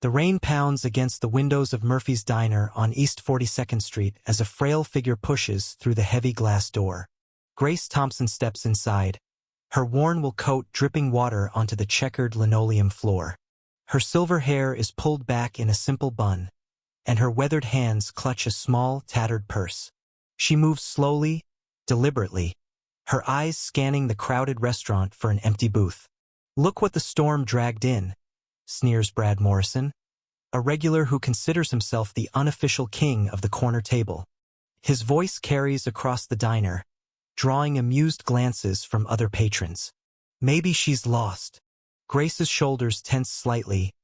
The rain pounds against the windows of Murphy's Diner on East 42nd Street as a frail figure pushes through the heavy glass door. Grace Thompson steps inside, her worn wool coat dripping water onto the checkered linoleum floor. Her silver hair is pulled back in a simple bun, and her weathered hands clutch a small, tattered purse. She moves slowly, deliberately, her eyes scanning the crowded restaurant for an empty booth. "Look what the storm dragged in," sneers Brad Morrison, a regular who considers himself the unofficial king of the corner table. His voice carries across the diner, drawing amused glances from other patrons. Maybe she's lost. Grace's shoulders tense slightly,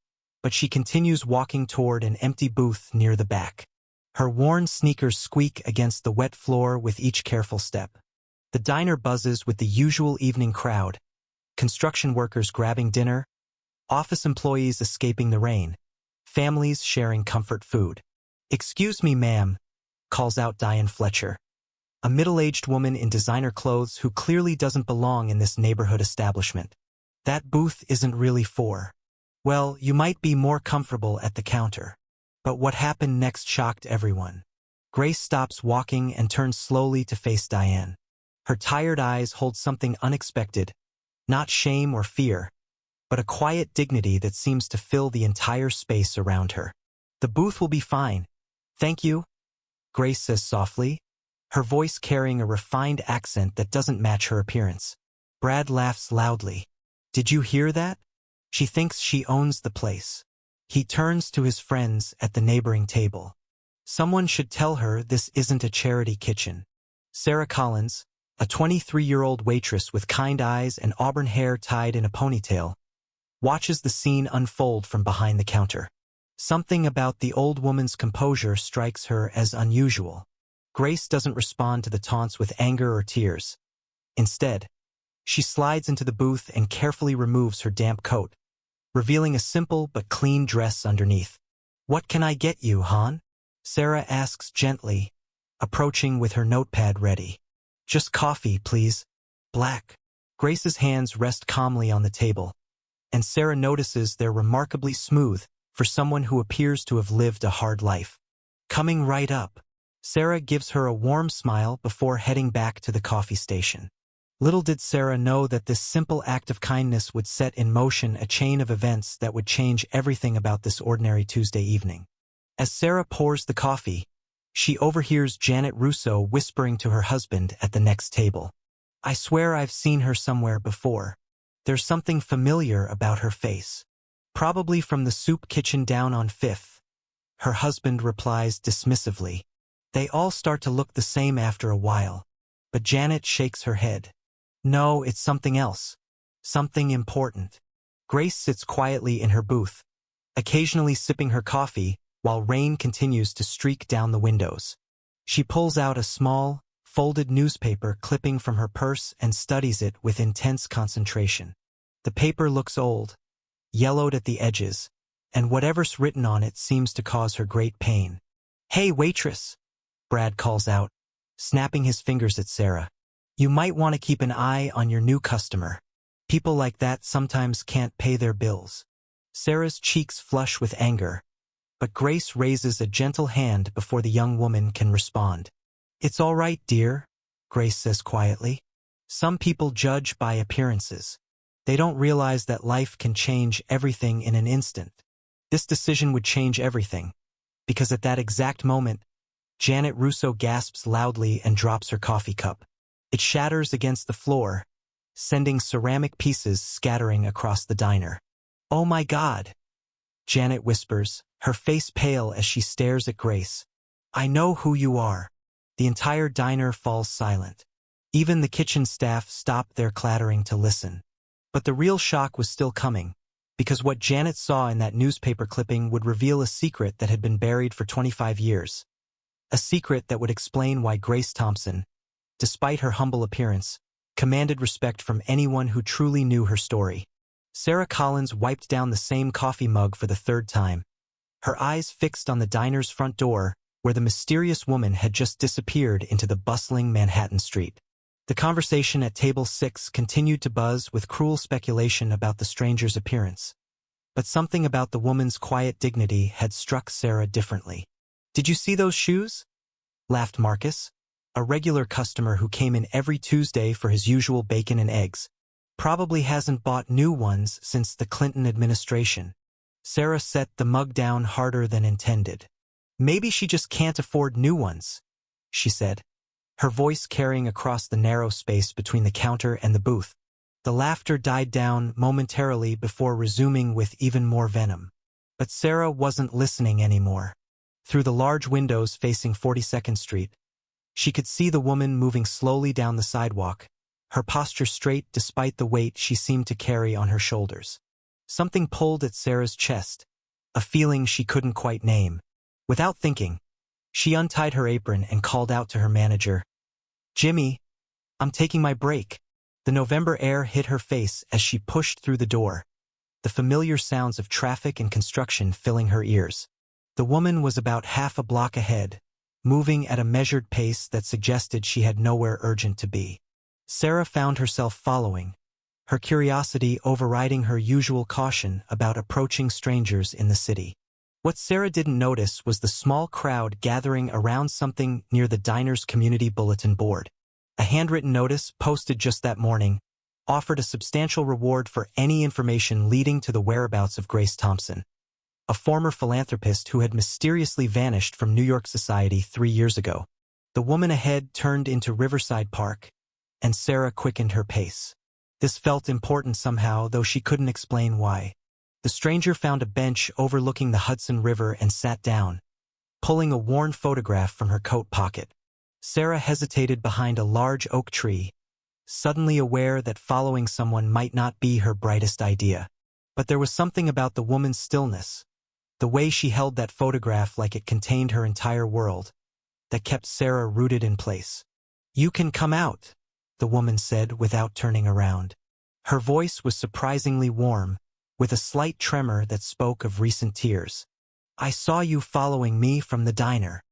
but she continues walking toward an empty booth near the back. Her worn sneakers squeak against the wet floor with each careful step. The diner buzzes with the usual evening crowd, construction workers grabbing dinner, office employees escaping the rain, families sharing comfort food. "Excuse me, ma'am," calls out Diane Fletcher, a middle-aged woman in designer clothes who clearly doesn't belong in this neighborhood establishment. "That booth isn't really for. Well, you might be more comfortable at the counter." But what happened next shocked everyone. Grace stops walking and turns slowly to face Diane. Her tired eyes hold something unexpected, not shame or fear, but a quiet dignity that seems to fill the entire space around her. "The booth will be fine. Thank you," Grace says softly, her voice carrying a refined accent that doesn't match her appearance. Brad laughs loudly. "Did you hear that? She thinks she owns the place." He turns to his friends at the neighboring table. "Someone should tell her this isn't a charity kitchen." Sarah Collins, a 23-year-old waitress with kind eyes and auburn hair tied in a ponytail, watches the scene unfold from behind the counter. Something about the old woman's composure strikes her as unusual. Grace doesn't respond to the taunts with anger or tears. Instead, she slides into the booth and carefully removes her damp coat, revealing a simple but clean dress underneath. "What can I get you, hon?" Sarah asks gently, approaching with her notepad ready. "Just coffee, please. Black." Grace's hands rest calmly on the table, and Sarah notices they're remarkably smooth for someone who appears to have lived a hard life. "Coming right up." Sarah gives her a warm smile before heading back to the coffee station. Little did Sarah know that this simple act of kindness would set in motion a chain of events that would change everything about this ordinary Tuesday evening. As Sarah pours the coffee, she overhears Janet Russo whispering to her husband at the next table. "I swear I've seen her somewhere before. There's something familiar about her face. Probably from the soup kitchen down on 5th. Her husband replies dismissively. They all start to look the same after a while, but Janet shakes her head. "No, it's something else. Something important." Grace sits quietly in her booth, occasionally sipping her coffee while rain continues to streak down the windows. She pulls out a small, folded newspaper clipping from her purse and studies it with intense concentration. The paper looks old, yellowed at the edges, and whatever's written on it seems to cause her great pain. "Hey, waitress," Brad calls out, snapping his fingers at Sarah. "You might want to keep an eye on your new customer. People like that sometimes can't pay their bills." Sarah's cheeks flush with anger, but Grace raises a gentle hand before the young woman can respond. "It's all right, dear," Grace says quietly. "Some people judge by appearances. They don't realize that life can change everything in an instant. This decision would change everything, because at that exact moment, Janet Russo gasps loudly and drops her coffee cup. It shatters against the floor, sending ceramic pieces scattering across the diner. "Oh my God," Janet whispers, her face pale as she stares at Grace. "I know who you are." The entire diner falls silent. Even the kitchen staff stop their clattering to listen. But the real shock was still coming, because what Janet saw in that newspaper clipping would reveal a secret that had been buried for 25 years. A secret that would explain why Grace Thompson, despite her humble appearance, commanded respect from anyone who truly knew her story. Sarah Collins wiped down the same coffee mug for the third time, her eyes fixed on the diner's front door where the mysterious woman had just disappeared into the bustling Manhattan street. The conversation at table 6 continued to buzz with cruel speculation about the stranger's appearance. But something about the woman's quiet dignity had struck Sarah differently. "Did you see those shoes?" laughed Marcus, a regular customer who came in every Tuesday for his usual bacon and eggs. "Probably hasn't bought new ones since the Clinton administration." Sarah set the mug down harder than intended. "Maybe she just can't afford new ones," she said, her voice carrying across the narrow space between the counter and the booth. The laughter died down momentarily before resuming with even more venom. But Sarah wasn't listening anymore. Through the large windows facing 42nd Street, she could see the woman moving slowly down the sidewalk, her posture straight despite the weight she seemed to carry on her shoulders. Something pulled at Sarah's chest, a feeling she couldn't quite name. Without thinking, she untied her apron and called out to her manager, "Jimmy, I'm taking my break." The November air hit her face as she pushed through the door, the familiar sounds of traffic and construction filling her ears. The woman was about half a block ahead, moving at a measured pace that suggested she had nowhere urgent to be. Sarah found herself following, her curiosity overriding her usual caution about approaching strangers in the city. What Sarah didn't notice was the small crowd gathering around something near the diner's community bulletin board. A handwritten notice, posted just that morning, offered a substantial reward for any information leading to the whereabouts of Grace Thompson, a former philanthropist who had mysteriously vanished from New York society 3 years ago. The woman ahead turned into Riverside Park, and Sarah quickened her pace. This felt important somehow, though she couldn't explain why. The stranger found a bench overlooking the Hudson River and sat down, pulling a worn photograph from her coat pocket. Sarah hesitated behind a large oak tree, suddenly aware that following someone might not be her brightest idea. But there was something about the woman's stillness, the way she held that photograph like it contained her entire world, that kept Sarah rooted in place. "You can come out," the woman said without turning around. Her voice was surprisingly warm, with a slight tremor that spoke of recent tears. "I saw you following me from the diner."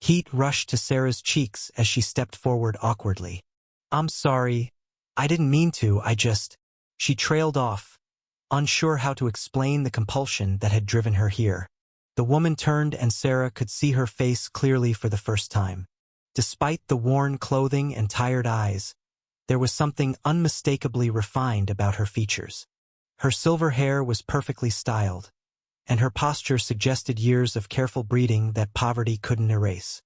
Heat rushed to Sarah's cheeks as she stepped forward awkwardly. "I'm sorry. I didn't mean to, She trailed off, unsure how to explain the compulsion that had driven her here. The woman turned and Sarah could see her face clearly for the first time. Despite the worn clothing and tired eyes, there was something unmistakably refined about her features. Her silver hair was perfectly styled, and her posture suggested years of careful breeding that poverty couldn't erase.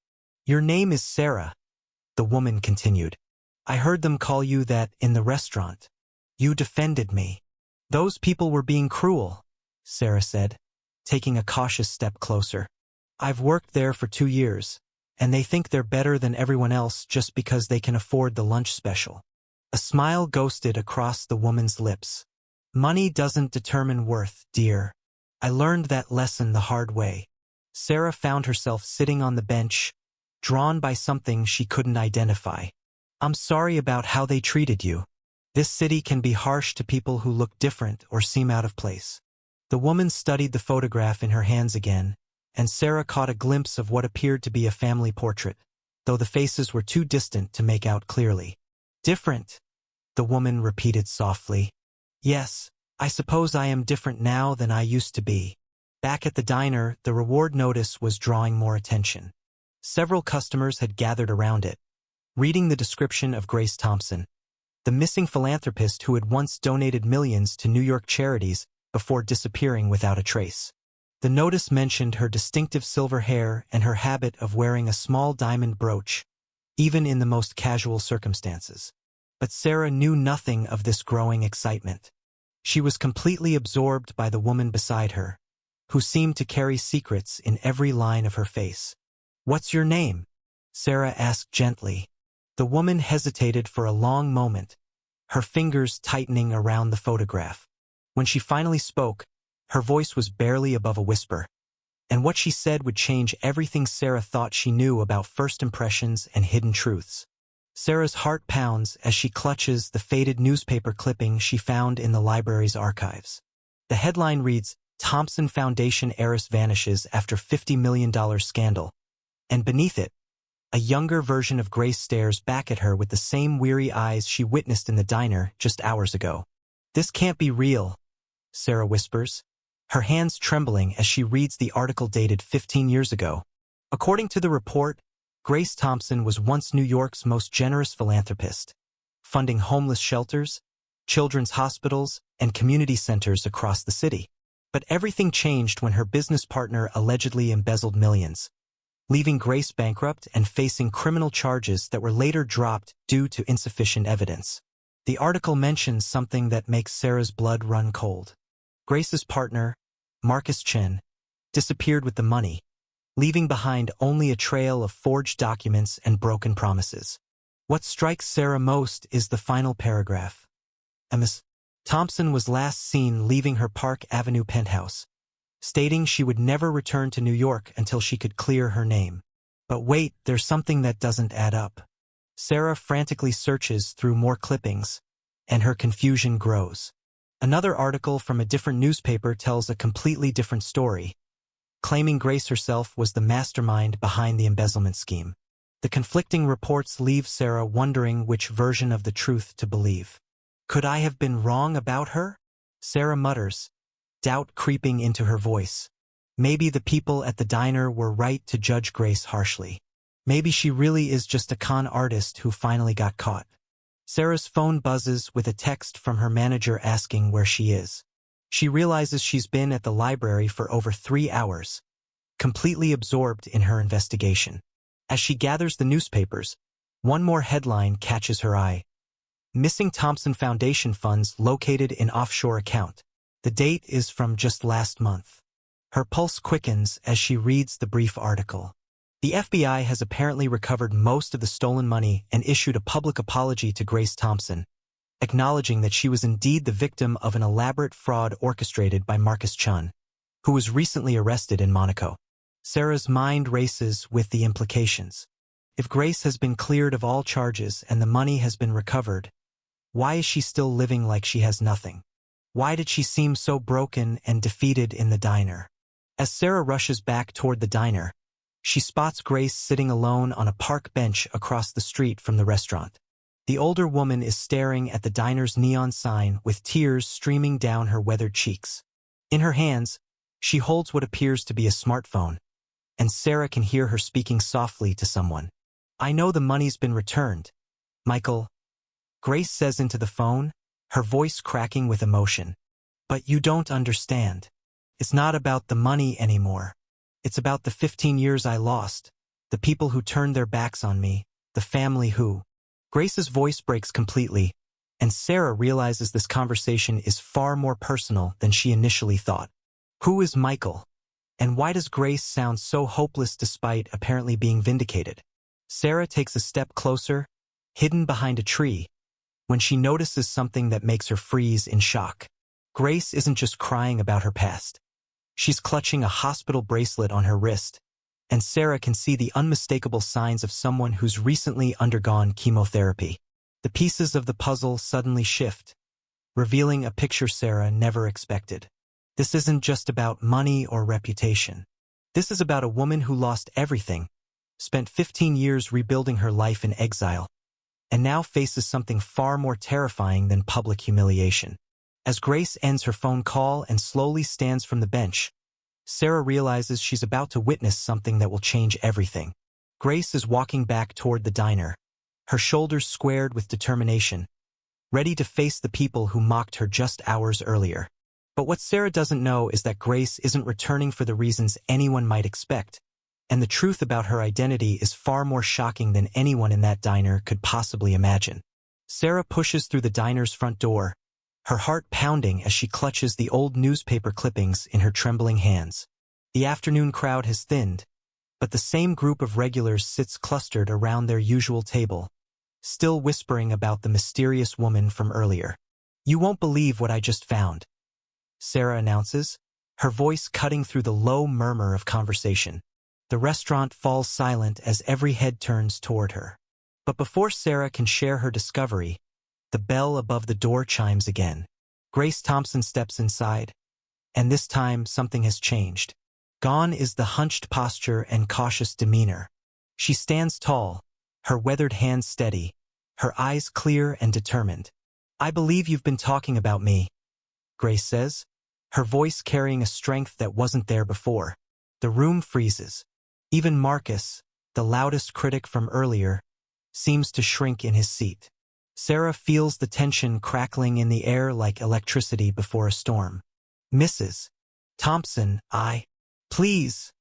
"Your name is Sarah," the woman continued. "I heard them call you that in the restaurant. You defended me." "Those people were being cruel," Sarah said, taking a cautious step closer. "I've worked there for 2 years, and they think they're better than everyone else just because they can afford the lunch special." A smile ghosted across the woman's lips. "Money doesn't determine worth, dear. I learned that lesson the hard way." Sarah found herself sitting on the bench, drawn by something she couldn't identify. "I'm sorry about how they treated you. This city can be harsh to people who look different or seem out of place." The woman studied the photograph in her hands again, and Sarah caught a glimpse of what appeared to be a family portrait, though the faces were too distant to make out clearly. "Different," the woman repeated softly. "Yes, I suppose I am different now than I used to be." Back at the diner, the reward notice was drawing more attention. Several customers had gathered around it, reading the description of Grace Thompson, the missing philanthropist who had once donated millions to New York charities before disappearing without a trace. The notice mentioned her distinctive silver hair and her habit of wearing a small diamond brooch, even in the most casual circumstances. But Sarah knew nothing of this growing excitement. She was completely absorbed by the woman beside her, who seemed to carry secrets in every line of her face. "What's your name?" Sarah asked gently. The woman hesitated for a long moment, her fingers tightening around the photograph. When she finally spoke, her voice was barely above a whisper, and what she said would change everything Sarah thought she knew about first impressions and hidden truths. Sarah's heart pounds as she clutches the faded newspaper clipping she found in the library's archives. The headline reads, "Thompson Foundation Heiress Vanishes After $50 Million Scandal," and beneath it, a younger version of Grace stares back at her with the same weary eyes she witnessed in the diner just hours ago. "This can't be real," Sarah whispers, her hands trembling as she reads the article dated 15 years ago. According to the report, Grace Thompson was once New York's most generous philanthropist, funding homeless shelters, children's hospitals, and community centers across the city. But everything changed when her business partner allegedly embezzled millions, leaving Grace bankrupt and facing criminal charges that were later dropped due to insufficient evidence. The article mentions something that makes Sarah's blood run cold. Grace's partner, Marcus Chen, disappeared with the money, leaving behind only a trail of forged documents and broken promises. What strikes Sarah most is the final paragraph. Ms. Thompson was last seen leaving her Park Avenue penthouse, stating she would never return to New York until she could clear her name. But wait, there's something that doesn't add up. Sarah frantically searches through more clippings, and her confusion grows. Another article from a different newspaper tells a completely different story, claiming Grace herself was the mastermind behind the embezzlement scheme. The conflicting reports leave Sarah wondering which version of the truth to believe. Could I have been wrong about her? Sarah mutters, doubt creeping into her voice. Maybe the people at the diner were right to judge Grace harshly. Maybe she really is just a con artist who finally got caught. Sarah's phone buzzes with a text from her manager asking where she is. She realizes she's been at the library for over 3 hours, completely absorbed in her investigation. As she gathers the newspapers, one more headline catches her eye. Missing Thompson Foundation funds located in offshore account. The date is from just last month. Her pulse quickens as she reads the brief article. The FBI has apparently recovered most of the stolen money and issued a public apology to Grace Thompson, acknowledging that she was indeed the victim of an elaborate fraud orchestrated by Marcus Chen, who was recently arrested in Monaco. Sarah's mind races with the implications. If Grace has been cleared of all charges and the money has been recovered, why is she still living like she has nothing? Why did she seem so broken and defeated in the diner? As Sarah rushes back toward the diner, she spots Grace sitting alone on a park bench across the street from the restaurant. The older woman is staring at the diner's neon sign with tears streaming down her weathered cheeks. In her hands, she holds what appears to be a smartphone, and Sarah can hear her speaking softly to someone. "I know the money's been returned, Michael," Grace says into the phone, her voice cracking with emotion. "But you don't understand. It's not about the money anymore. It's about the 15 years I lost, the people who turned their backs on me, the family who—" Grace's voice breaks completely, and Sarah realizes this conversation is far more personal than she initially thought. Who is Michael? And why does Grace sound so hopeless despite apparently being vindicated? Sarah takes a step closer, hidden behind a tree, when she notices something that makes her freeze in shock. Grace isn't just crying about her past. She's clutching a hospital bracelet on her wrist, and Sarah can see the unmistakable signs of someone who's recently undergone chemotherapy. The pieces of the puzzle suddenly shift, revealing a picture Sarah never expected. This isn't just about money or reputation. This is about a woman who lost everything, spent 15 years rebuilding her life in exile, and now faces something far more terrifying than public humiliation. As Grace ends her phone call and slowly stands from the bench, Sarah realizes she's about to witness something that will change everything. Grace is walking back toward the diner, her shoulders squared with determination, ready to face the people who mocked her just hours earlier. But what Sarah doesn't know is that Grace isn't returning for the reasons anyone might expect, and the truth about her identity is far more shocking than anyone in that diner could possibly imagine. Sarah pushes through the diner's front door, her heart pounding as she clutches the old newspaper clippings in her trembling hands. The afternoon crowd has thinned, but the same group of regulars sits clustered around their usual table, still whispering about the mysterious woman from earlier. "You won't believe what I just found," Sarah announces, her voice cutting through the low murmur of conversation. The restaurant falls silent as every head turns toward her. But before Sarah can share her discovery, the bell above the door chimes again. Grace Thompson steps inside, and this time something has changed. Gone is the hunched posture and cautious demeanor. She stands tall, her weathered hands steady, her eyes clear and determined. "I believe you've been talking about me," Grace says, her voice carrying a strength that wasn't there before. The room freezes. Even Marcus, the loudest critic from earlier, seems to shrink in his seat. Sarah feels the tension crackling in the air like electricity before a storm. Mrs. Thompson, Please,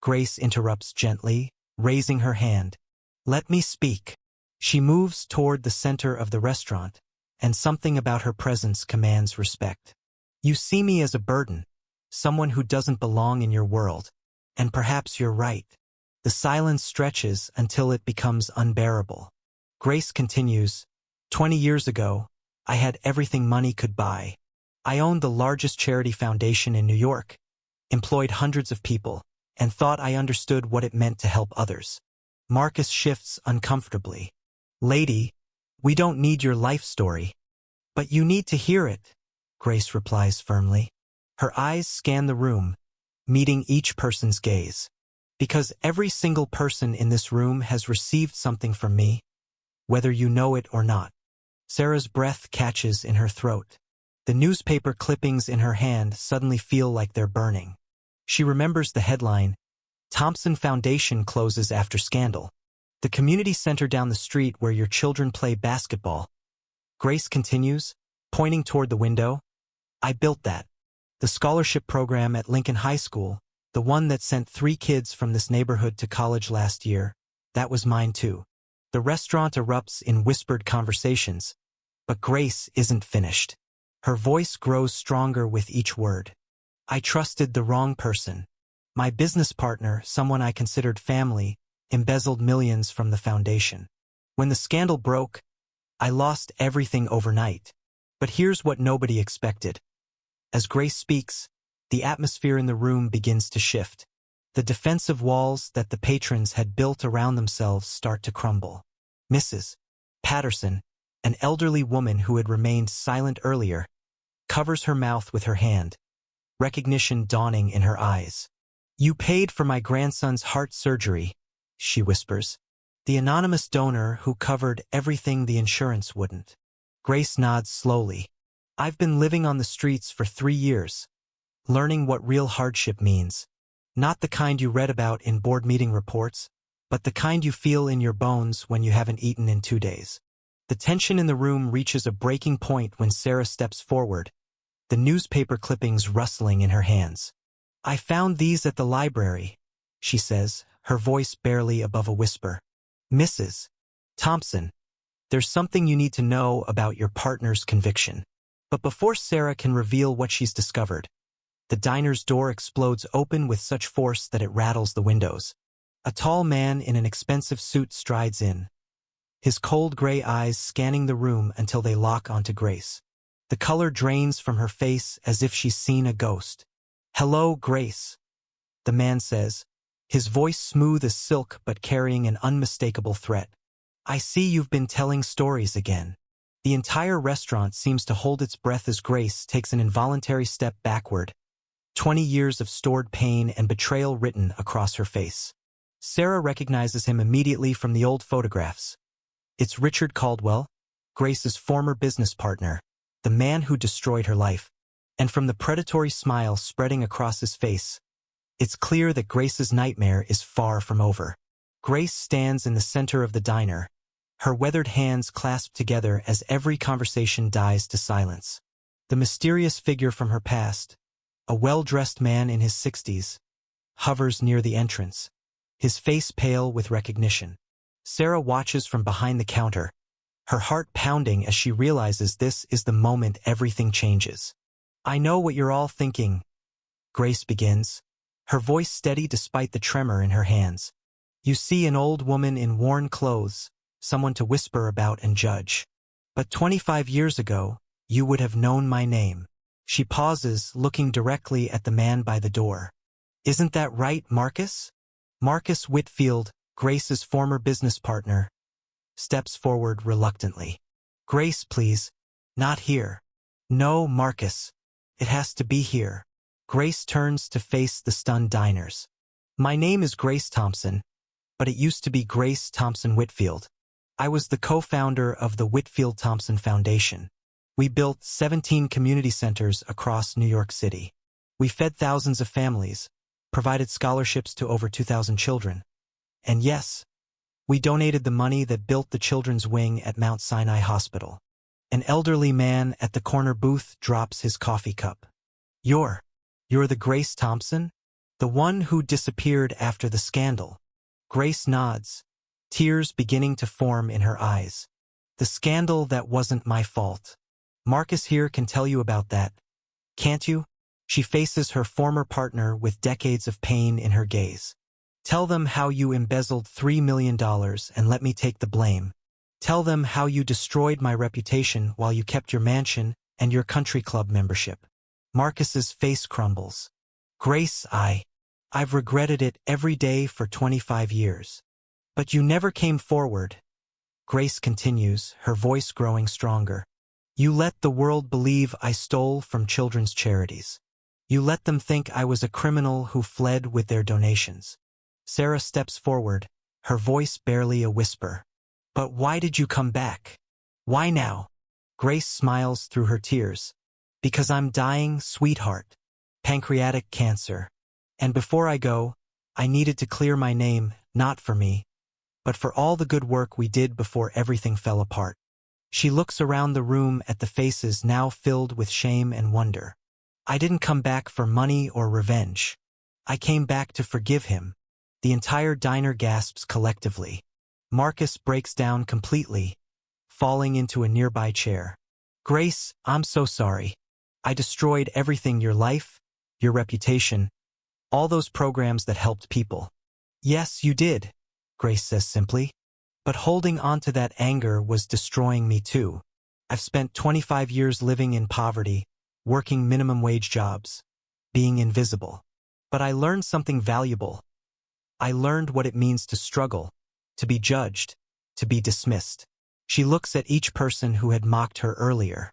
Grace interrupts gently, raising her hand. Let me speak. She moves toward the center of the restaurant, and something about her presence commands respect. You see me as a burden, someone who doesn't belong in your world, and perhaps you're right. The silence stretches until it becomes unbearable. Grace continues, 20 years ago, I had everything money could buy. I owned the largest charity foundation in New York, employed hundreds of people, and thought I understood what it meant to help others. Marcus shifts uncomfortably. Lady, we don't need your life story. But you need to hear it, Grace replies firmly. Her eyes scan the room, meeting each person's gaze. Because every single person in this room has received something from me, whether you know it or not. Sarah's breath catches in her throat. The newspaper clippings in her hand suddenly feel like they're burning. She remembers the headline, Thompson Foundation closes after scandal. The community center down the street where your children play basketball. Grace continues, pointing toward the window. I built that. The scholarship program at Lincoln High School, the one that sent 3 kids from this neighborhood to college last year, that was mine too. The restaurant erupts in whispered conversations, but Grace isn't finished. Her voice grows stronger with each word. I trusted the wrong person. My business partner, someone I considered family, embezzled millions from the foundation. When the scandal broke, I lost everything overnight. But here's what nobody expected. As Grace speaks, the atmosphere in the room begins to shift. The defensive walls that the patrons had built around themselves start to crumble. Mrs. Patterson, an elderly woman who had remained silent earlier, covers her mouth with her hand, recognition dawning in her eyes. You paid for my grandson's heart surgery, she whispers. The anonymous donor who covered everything the insurance wouldn't. Grace nods slowly. I've been living on the streets for 3 years, learning what real hardship means. Not the kind you read about in board meeting reports, but the kind you feel in your bones when you haven't eaten in 2 days. The tension in the room reaches a breaking point when Sarah steps forward, the newspaper clippings rustling in her hands. I found these at the library, she says, her voice barely above a whisper. Mrs. Thompson, there's something you need to know about your partner's conviction. But before Sarah can reveal what she's discovered, the diner's door explodes open with such force that it rattles the windows. A tall man in an expensive suit strides in, his cold gray eyes scanning the room until they lock onto Grace. The color drains from her face as if she's seen a ghost. Hello, Grace, the man says, his voice smooth as silk but carrying an unmistakable threat. I see you've been telling stories again. The entire restaurant seems to hold its breath as Grace takes an involuntary step backward, 20 years of stored pain and betrayal written across her face. Sarah recognizes him immediately from the old photographs. It's Richard Caldwell, Grace's former business partner, the man who destroyed her life. And from the predatory smile spreading across his face, it's clear that Grace's nightmare is far from over. Grace stands in the center of the diner, her weathered hands clasped together as every conversation dies to silence. The mysterious figure from her past, a well-dressed man in his 60s, hovers near the entrance, his face pale with recognition. Sarah watches from behind the counter, her heart pounding as she realizes this is the moment everything changes. I know what you're all thinking, Grace begins, her voice steady despite the tremor in her hands. You see an old woman in worn clothes, someone to whisper about and judge. But 25 years ago, you would have known my name. She pauses, looking directly at the man by the door. Isn't that right, Marcus? Marcus Whitfield, Grace's former business partner, steps forward reluctantly. Grace, please. Not here. No, Marcus. It has to be here. Grace turns to face the stunned diners. My name is Grace Thompson, but it used to be Grace Thompson Whitfield. I was the co-founder of the Whitfield Thompson Foundation. We built 17 community centers across New York City. We fed thousands of families, provided scholarships to over 2,000 children. And yes, we donated the money that built the children's wing at Mount Sinai Hospital. An elderly man at the corner booth drops his coffee cup. You're the Grace Thompson? The one who disappeared after the scandal. Grace nods, tears beginning to form in her eyes. The scandal that wasn't my fault. Marcus here can tell you about that. Can't you? She faces her former partner with decades of pain in her gaze. Tell them how you embezzled $3 million and let me take the blame. Tell them how you destroyed my reputation while you kept your mansion and your country club membership. Marcus's face crumbles. Grace, I've regretted it every day for 25 years. But you never came forward. Grace continues, her voice growing stronger. You let the world believe I stole from children's charities. You let them think I was a criminal who fled with their donations. Sarah steps forward, her voice barely a whisper. But why did you come back? Why now? Grace smiles through her tears. Because I'm dying, sweetheart. Pancreatic cancer. And before I go, I needed to clear my name, not for me, but for all the good work we did before everything fell apart. She looks around the room at the faces now filled with shame and wonder. I didn't come back for money or revenge. I came back to forgive him. The entire diner gasps collectively. Marcus breaks down completely, falling into a nearby chair. Grace, I'm so sorry. I destroyed everything, your life, your reputation, all those programs that helped people. Yes, you did, Grace says simply. But holding on to that anger was destroying me too. I've spent 25 years living in poverty, working minimum wage jobs, being invisible. But I learned something valuable. I learned what it means to struggle, to be judged, to be dismissed. She looks at each person who had mocked her earlier.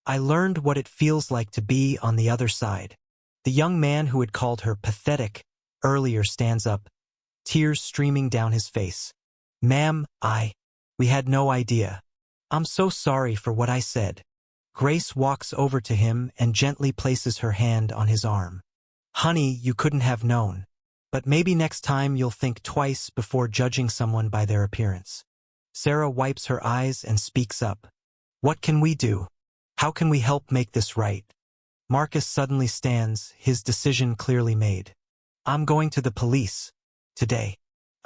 I learned what it feels like to be on the other side. The young man who had called her pathetic earlier stands up, tears streaming down his face. Ma'am, we had no idea. I'm so sorry for what I said. Grace walks over to him and gently places her hand on his arm. Honey, you couldn't have known. But maybe next time you'll think twice before judging someone by their appearance. Sarah wipes her eyes and speaks up. What can we do? How can we help make this right? Marcus suddenly stands, his decision clearly made. I'm going to the police. Today.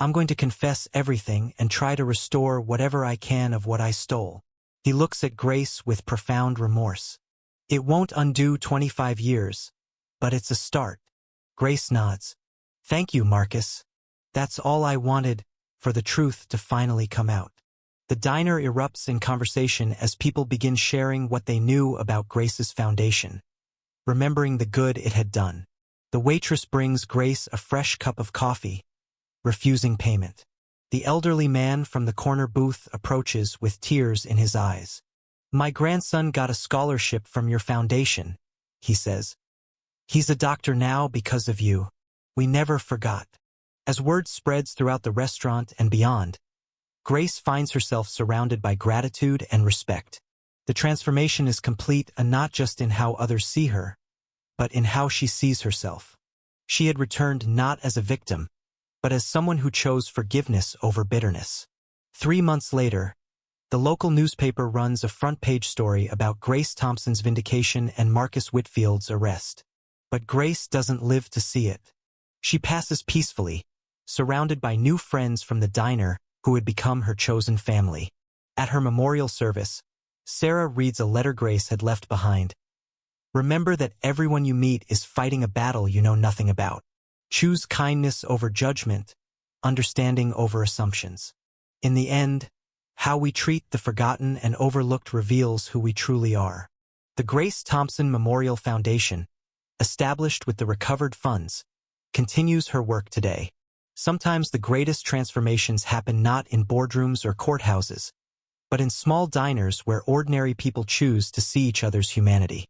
I'm going to confess everything and try to restore whatever I can of what I stole. He looks at Grace with profound remorse. It won't undo 25 years, but it's a start. Grace nods. Thank you, Marcus. That's all I wanted, for the truth to finally come out. The diner erupts in conversation as people begin sharing what they knew about Grace's foundation, remembering the good it had done. The waitress brings Grace a fresh cup of coffee, refusing payment. The elderly man from the corner booth approaches with tears in his eyes. My grandson got a scholarship from your foundation, he says. He's a doctor now because of you. We never forgot. As word spreads throughout the restaurant and beyond, Grace finds herself surrounded by gratitude and respect. The transformation is complete, and not just in how others see her, but in how she sees herself. She had returned not as a victim, but as someone who chose forgiveness over bitterness. 3 months later, the local newspaper runs a front-page story about Grace Thompson's vindication and Marcus Whitfield's arrest. But Grace doesn't live to see it. She passes peacefully, surrounded by new friends from the diner who had become her chosen family. At her memorial service, Sarah reads a letter Grace had left behind. Remember that everyone you meet is fighting a battle you know nothing about. Choose kindness over judgment, understanding over assumptions. In the end, how we treat the forgotten and overlooked reveals who we truly are. The Grace Thompson Memorial Foundation, established with the recovered funds, continues her work today. Sometimes the greatest transformations happen not in boardrooms or courthouses, but in small diners where ordinary people choose to see each other's humanity.